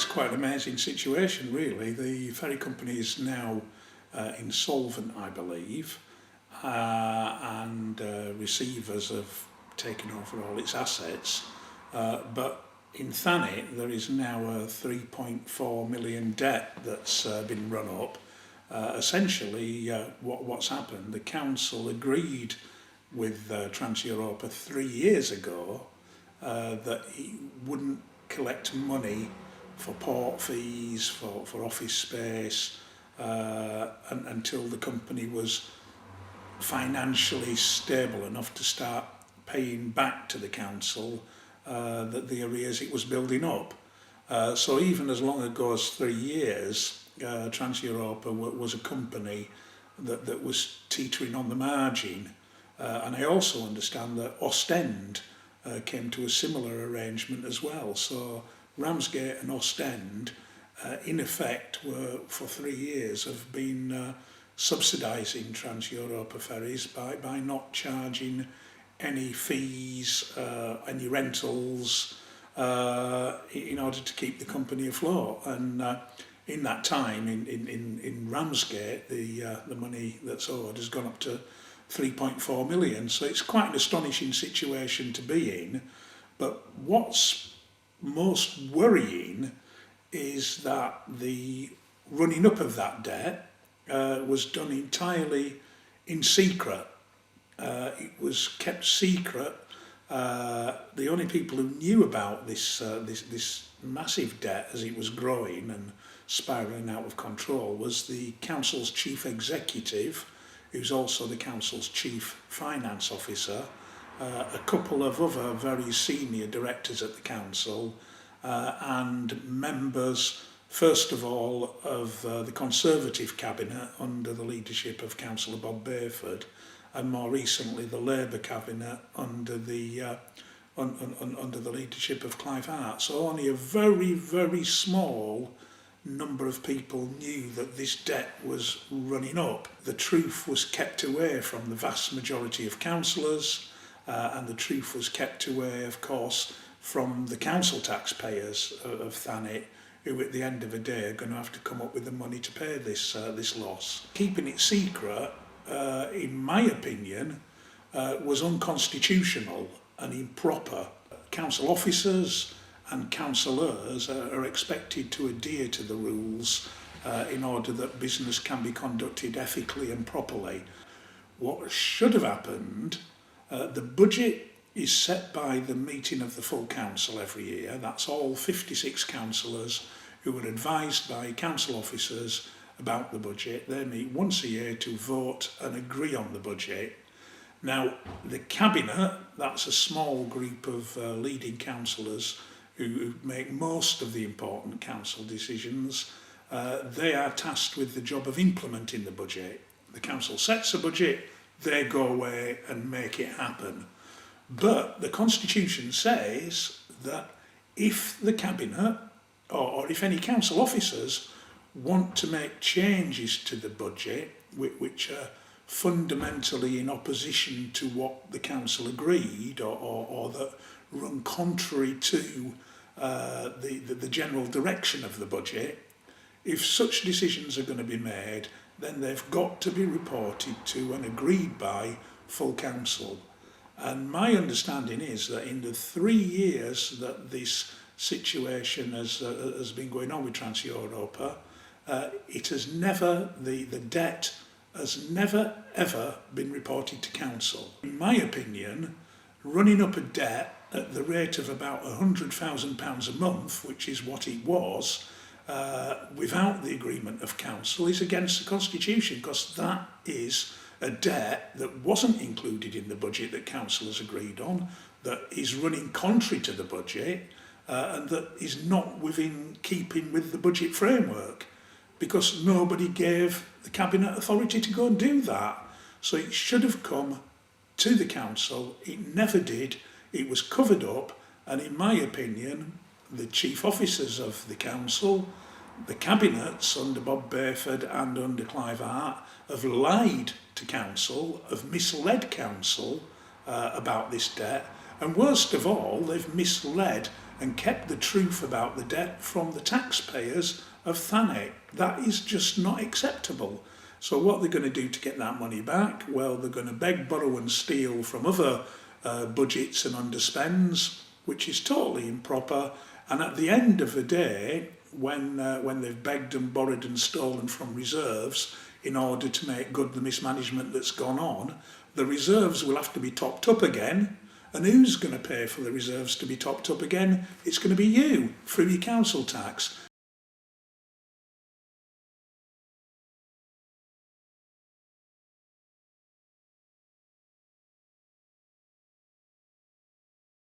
it's quite an amazing situation, really. The ferry company is now insolvent, I believe, and receivers have taken over all its assets. But in Thanet, there is now a 3.4 million debt that's been run up. Essentially, what's happened, the council agreed with Trans-Europa 3 years ago that it wouldn't collect money for port fees, for office space, until the company was financially stable enough to start paying back to the council the arrears it was building up. So even as long ago as 3 years, Trans-Europa was a company that was teetering on the margin. And I also understand that Ostend came to a similar arrangement as well. So Ramsgate and Ostend, in effect, were for 3 years have been subsidising Trans-Europa ferries by not charging any fees, any rentals, in order to keep the company afloat. And in that time, in Ramsgate, the money that's owed has gone up to 3.4 million. So it's quite an astonishing situation to be in. But what's most worrying is that the running up of that debt was done entirely in secret. It was kept secret. The only people who knew about this massive debt as it was growing and spiralling out of control was the council's chief executive, who's also the council's chief finance officer, a couple of other very senior directors at the council, and members, first of all, of the Conservative cabinet under the leadership of Councillor Bob Bayford, and more recently the Labour cabinet under the leadership of Clive Hart. So only a very, very small number of people knew that this debt was running up. The truth was kept away from the vast majority of councillors, and the truth was kept away, of course, from the council taxpayers of Thanet, who at the end of the day are going to have to come up with the money to pay this loss. Keeping it secret, in my opinion, was unconstitutional and improper. Council officers and councillors are expected to adhere to the rules in order that business can be conducted ethically and properly. What should have happened, the budget is set by the meeting of the full council every year. That's all 56 councillors who are advised by council officers about the budget. They meet once a year to vote and agree on the budget. Now, the cabinet, that's a small group of leading councillors who make most of the important council decisions. They are tasked with the job of implementing the budget. The council sets a budget, they go away and make it happen. But the Constitution says that if the cabinet or if any council officers want to make changes to the budget which are fundamentally in opposition to what the council agreed or that run contrary to the general direction of the budget, if such decisions are going to be made, then they've got to be reported to and agreed by full council. And my understanding is that in the 3 years that this situation has been going on with Trans-Europa, it has never, the debt has never ever been reported to council. In my opinion, running up a debt at the rate of about £100,000 a month, which is what it was, without the agreement of council, is against the Constitution, because that is a debt that wasn't included in the budget that council has agreed on, that is running contrary to the budget, and that is not within keeping with the budget framework, because nobody gave the cabinet authority to go and do that. So it should have come to the council. It never did. It was covered up, and in my opinion, the chief officers of the council, the cabinets under Bob Bayford and under Clive Hart, have lied to council, have misled council about this debt, and worst of all, they've misled and kept the truth about the debt from the taxpayers of Thanet. That is just not acceptable. So what they're going to do to get that money back? Well, they're going to beg, borrow and steal from other budgets and underspends, which is totally improper. And at the end of the day, when they've begged and borrowed and stolen from reserves in order to make good the mismanagement that's gone on, the reserves will have to be topped up again. And who's going to pay for the reserves to be topped up again? It's going to be you, through your council tax.